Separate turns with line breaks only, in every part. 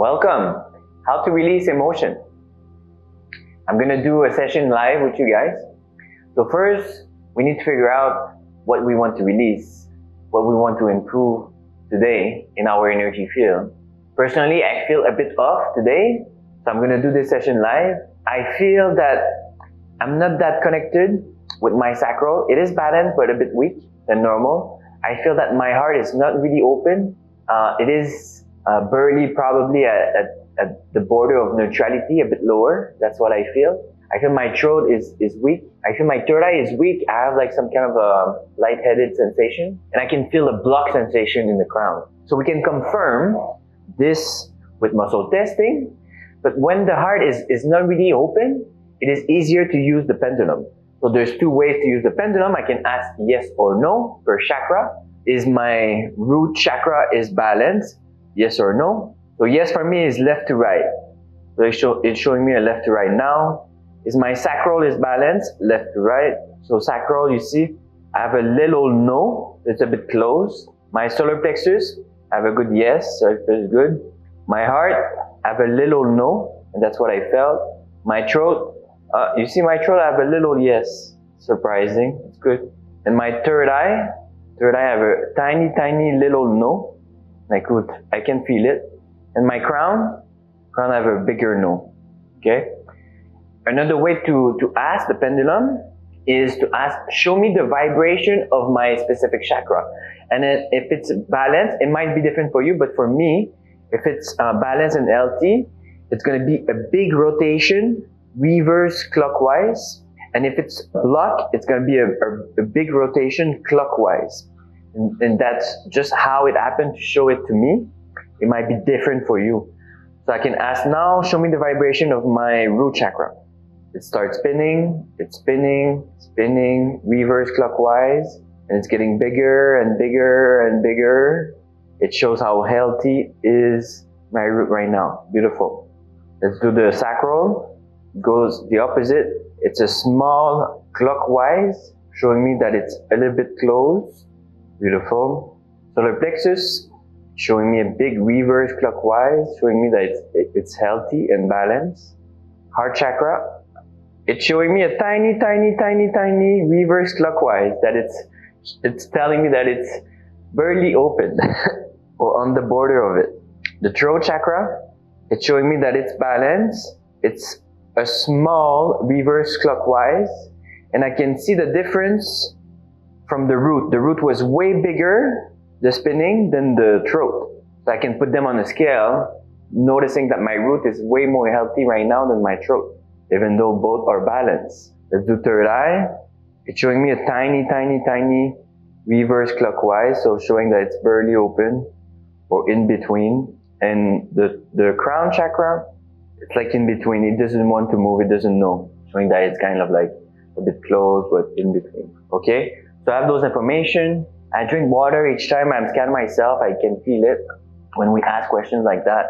Welcome. How to release emotion. I'm gonna do a session live with you guys. So first, we need to figure out what we want to release, what we want to improve today in our energy field. Personally, I feel a bit off today, so I'm gonna do this session live. I feel that I'm not that connected with my sacral. It is balanced, but a bit weak than normal. I feel that my heart is not really open. It is barely probably at the border of neutrality, a bit lower. That's what I feel. I feel my throat is weak. I feel my third eye is weak. I have like some kind of a lightheaded sensation, and I can feel a block sensation in the crown. So we can confirm this with muscle testing, but when the heart is not really open, it is easier to use the pendulum. So there's two ways to use the pendulum. I can ask yes or no per chakra. Is my root chakra is balanced? Yes or no? So yes for me is left to right. So it's showing me a left to right now. Is my sacral is balanced? Left to right. So sacral, you see, I have a little no. It's a bit close. My solar plexus, I have a good yes, so it feels good. My heart, I have a little no, and that's what I felt. My throat, you see my throat, I have a little yes. Surprising, it's good. And my third eye, I have a tiny little no. I can feel it. And my crown, I have a bigger no. Okay? Another way to ask the pendulum is to ask, show me the vibration of my specific chakra. And then if it's balanced, it might be different for you, but for me, if it's balanced and LT, it's going to be a big rotation, reverse clockwise. And if it's blocked, it's going to be a big rotation clockwise. And that's just how it happened to show it to me. It might be different for you. So I can ask now, show me the vibration of my root chakra. It starts spinning, it's spinning, reverse clockwise, and it's getting bigger and bigger and bigger. It shows how healthy is my root right now. Beautiful. Let's do the sacral. It goes the opposite. It's a small clockwise, showing me that it's a little bit closed. Beautiful. Solar plexus, showing me a big reverse clockwise, showing me that it's healthy and balanced. Heart chakra, it's showing me a tiny reverse clockwise, that it's telling me that it's barely open or on the border of it. The throat chakra, it's showing me that it's balanced. It's a small reverse clockwise, and I can see the difference from the root. The root was way bigger, the spinning, than the throat. So I can put them on a scale, noticing that my root is way more healthy right now than my throat, even though both are balanced. Let's do third eye. It's showing me a tiny reverse clockwise, so showing that it's barely open or in between. And the crown chakra, it's like in between. It doesn't want to move, it doesn't know, showing that it's kind of like a bit close, but in between. Okay? So I have those information. I drink water each time I'm scanning myself. I can feel it. When we ask questions like that,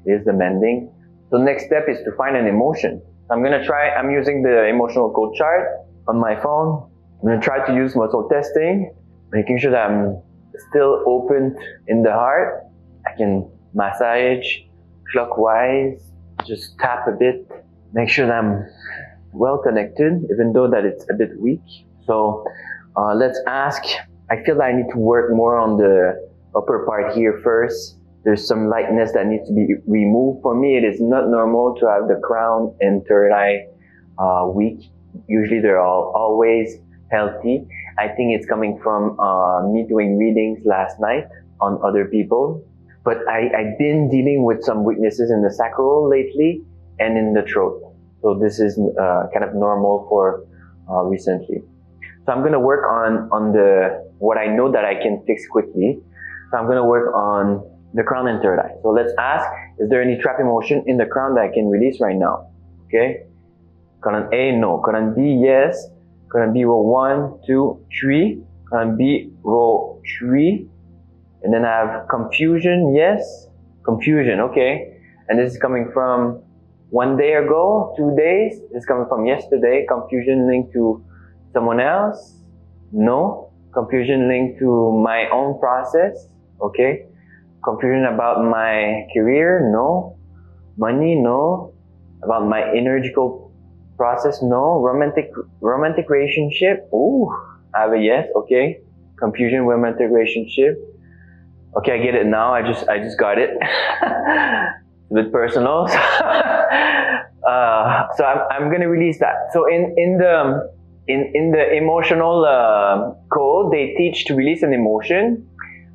it is the mending. So next step is to find an emotion. I'm using the emotional code chart on my phone. I'm going to try to use muscle testing, making sure that I'm still open in the heart. I can massage clockwise, just tap a bit, make sure that I'm well connected, even though that it's a bit weak. So let's ask. I feel that I need to work more on the upper part here first. There's some lightness that needs to be removed. For me, it is not normal to have the crown and third eye weak. Usually they're always healthy. I think it's coming from me doing readings last night on other people. But I've been dealing with some weaknesses in the sacral lately and in the throat. So this is kind of normal for recently. So I'm going to work on what I know that I can fix quickly. So I'm going to work on the crown and third eye. So let's ask, is there any trap emotion in the crown that I can release right now? Okay. Column A, no. Column B, yes. Column B, row 1, 2, 3. Column B, row 3. And then I have confusion, yes. Confusion, okay. And this is coming from 1 day ago, 2 days. This is coming from yesterday. Confusion linked to someone else? No. Confusion linked to my own process? Okay. Confusion about my career? No. Money, no. About my energical process, no. Romantic relationship, ooh, I have a yes, okay. Confusion, romantic relationship. Okay, I get it now. I just got it. It's a bit personal. So I'm gonna release that. So in the emotional code, they teach to release an emotion.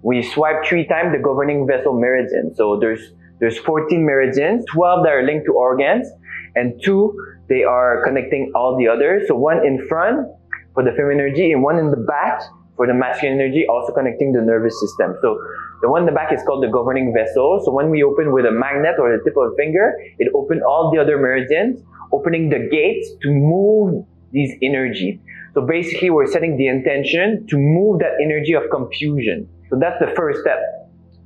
We swipe 3 times the governing vessel meridian. So there's 14 meridians, 12 that are linked to organs, and 2 they are connecting all the others. So 1 in front for the feminine energy, and 1 in the back for the masculine energy, also connecting the nervous system. So the one in the back is called the governing vessel. So when we open with a magnet or the tip of a finger, it opens all the other meridians, opening the gates to move these energy. So basically we're setting the intention to move that energy of confusion. So that's the first step.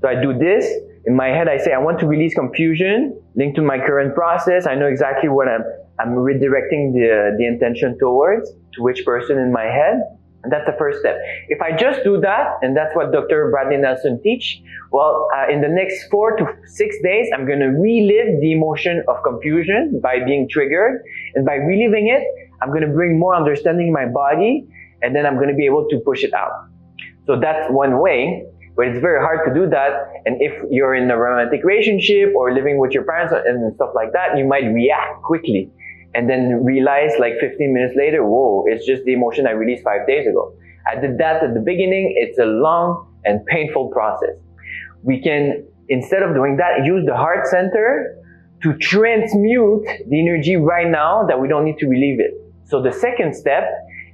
So I do this. In my head, I say, I want to release confusion linked to my current process. I know exactly what I'm redirecting the intention towards, to which person in my head. And that's the first step. If I just do that, and that's what Dr. Bradley Nelson teach, well, in the next 4 to 6 days, I'm going to relive the emotion of confusion by being triggered. And by reliving it, I'm going to bring more understanding in my body, and then I'm going to be able to push it out. So that's one way, but it's very hard to do that. And if you're in a romantic relationship or living with your parents and stuff like that, you might react quickly and then realize like 15 minutes later, whoa, it's just the emotion I released 5 days ago. I did that at the beginning. It's a long and painful process. We can, instead of doing that, use the heart center to transmute the energy right now that we don't need to relieve it. So the second step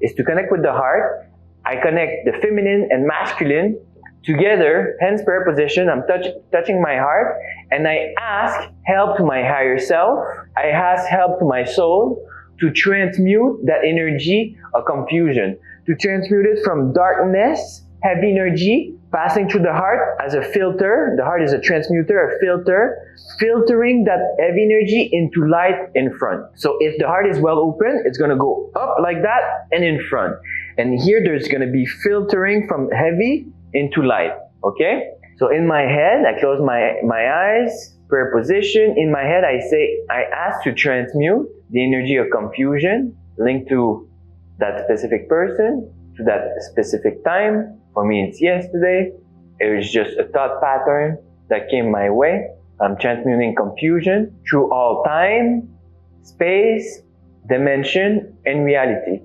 is to connect with the heart. I connect the feminine and masculine together, hands prayer position. I'm touching my heart, and I ask help to my higher self. I ask help to my soul to transmute that energy of confusion, to transmute it from darkness, heavy energy, passing through the heart as a filter. The heart is a transmuter, a filter, filtering that heavy energy into light in front. So if the heart is well open, it's going to go up like that and in front. And here there's going to be filtering from heavy into light. Okay? So in my head, I close my eyes, prayer position. In my head, I ask to transmute the energy of confusion linked to that specific person, to that specific time. For me, it's yesterday. It was just a thought pattern that came my way. I'm transmuting confusion through all time, space, dimension, and reality.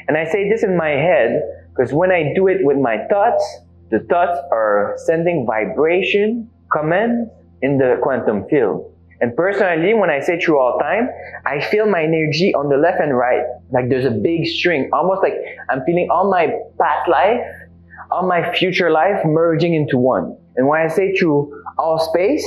And I say this in my head because when I do it with my thoughts, the thoughts are sending vibration, commands in the quantum field. And personally, when I say through all time, I feel my energy on the left and right. Like there's a big string, almost like I'm feeling all my past life, all my future life merging into one. And when I say through all space,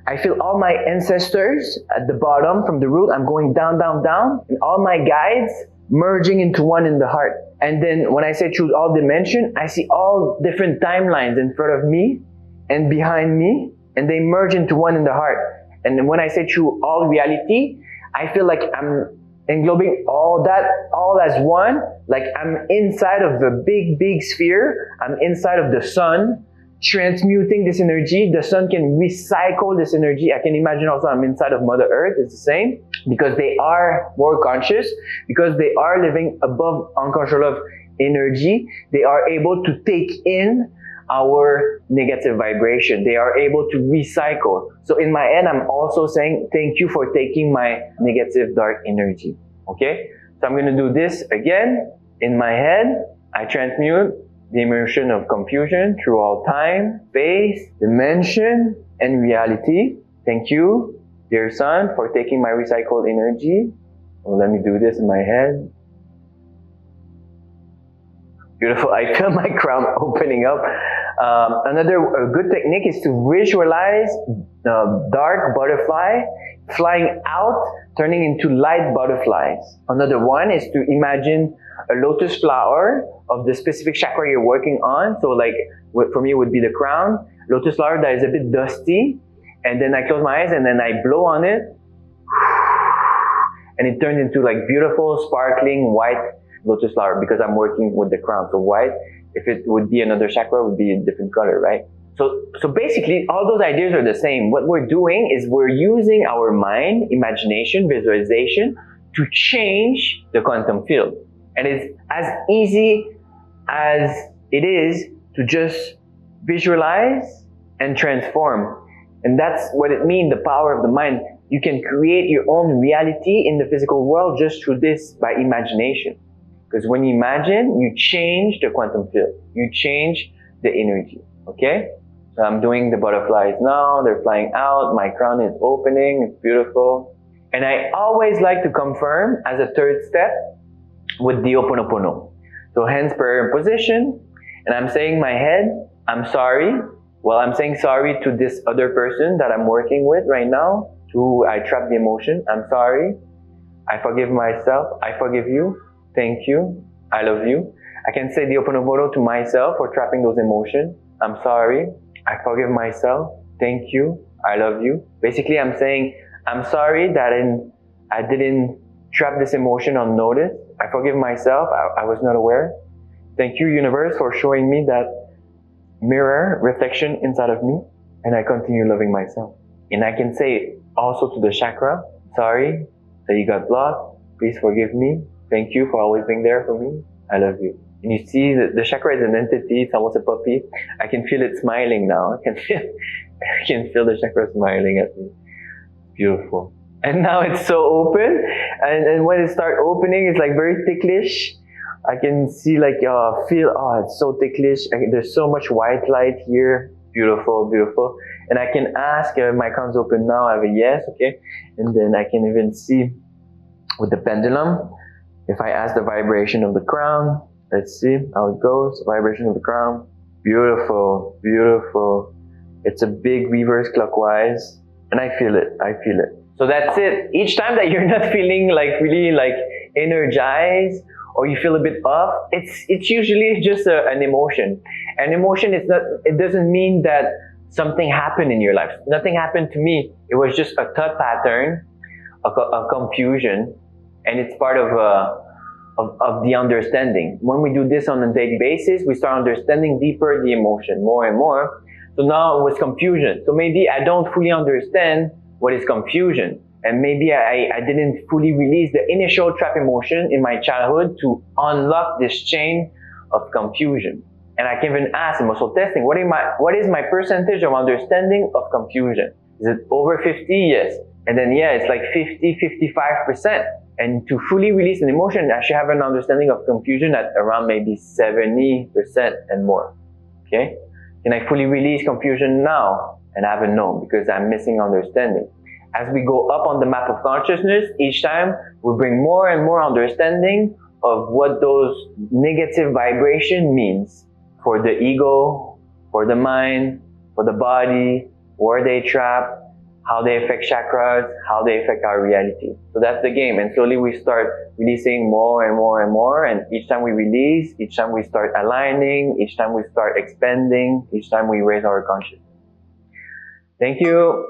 I feel all my ancestors at the bottom from the root. I'm going down, down, down, and all my guides merging into one in the heart. And then when I say through all dimension, I see all different timelines in front of me and behind me, and they merge into one in the heart. And then when I say through all reality, I feel like I'm englobing all that, all as one, like I'm inside of the big, big sphere. I'm inside of the sun, transmuting this energy. The sun can recycle this energy. I can imagine also I'm inside of Mother Earth. It's the same because they are more conscious, because they are living above uncontrollable energy. They are able to take in our negative vibration. They are able to recycle. So in my end, I'm also saying, thank you for taking my negative dark energy. Okay? So I'm going to do this again. In my head, I transmute the emotion of confusion through all time, space, dimension, and reality. Thank you, dear sun, for taking my recycled energy. Well, let me do this in my head. Beautiful. I feel my crown opening up. Another good technique is to visualize the dark butterfly flying out, turning into light butterflies. Another one is to imagine a lotus flower of the specific chakra you're working on. So like for me it would be the crown. Lotus flower that is a bit dusty. And then I close my eyes and then I blow on it. And it turns into like beautiful, sparkling, white lotus flower because I'm working with the crown. So white, if it would be another chakra, it would be a different color, right? So basically, all those ideas are the same. What we're doing is we're using our mind, imagination, visualization to change the quantum field. And it's as easy as it is to just visualize and transform. And that's what it means, the power of the mind. You can create your own reality in the physical world just through this, by imagination. Because when you imagine, you change the quantum field. You change the energy. Okay? So I'm doing the butterflies now. They're flying out. My crown is opening. It's beautiful. And I always like to confirm as a third step with the Ho'oponopono. So hands prayer position. And I'm saying in my head, I'm sorry. Well, I'm saying sorry to this other person that I'm working with right now, who I trapped the emotion. I'm sorry. I forgive myself. I forgive you. Thank you. I love you. I can say the Ho'oponopono to myself for trapping those emotions. I'm sorry. I forgive myself. Thank you. I love you. Basically, I'm saying, I'm sorry that I didn't trap this emotion unnoticed. I forgive myself. I was not aware. Thank you, universe, for showing me that mirror reflection inside of me. And I continue loving myself. And I can say also to the chakra, sorry that you got blocked. Please forgive me. Thank you for always being there for me. I love you. And you see the chakra is an entity. It's almost a puppy. I can feel it smiling now. I can feel the chakra smiling at me. Beautiful. And now it's so open. And when it starts opening, it's like very ticklish. I can see it's so ticklish. There's so much white light here. Beautiful, beautiful. And I can ask, my crown's open now. I have a yes, okay? And then I can even see with the pendulum, if I ask the vibration of the crown, let's see how it goes. Vibration of the crown. Beautiful, beautiful. It's a big reverse clockwise. And I feel it. I feel it. So that's it. Each time that you're not feeling really energized, or you feel a bit off, it's usually just an emotion. An emotion is not. It doesn't mean that something happened in your life. Nothing happened to me. It was just a thought pattern, a confusion, and it's part of the understanding. When we do this on a daily basis, we start understanding deeper the emotion more and more. So now it was confusion. So maybe I don't fully understand what is confusion. And maybe I didn't fully release the initial trap emotion in my childhood to unlock this chain of confusion. And I can even ask in muscle testing, what is my percentage of understanding of confusion? Is it over 50? Yes. And then it's like 50-55%. And to fully release an emotion, I should have an understanding of confusion at around maybe 70% and more. Okay? Can I fully release confusion now? And I haven't known because I'm missing understanding. As we go up on the map of consciousness, each time we bring more and more understanding of what those negative vibration means for the ego, for the mind, for the body, where they trap, how they affect chakras, how they affect our reality. So that's the game. And slowly we start releasing more and more and more. And each time we release, each time we start aligning, each time we start expanding, each time we raise our consciousness. Thank you.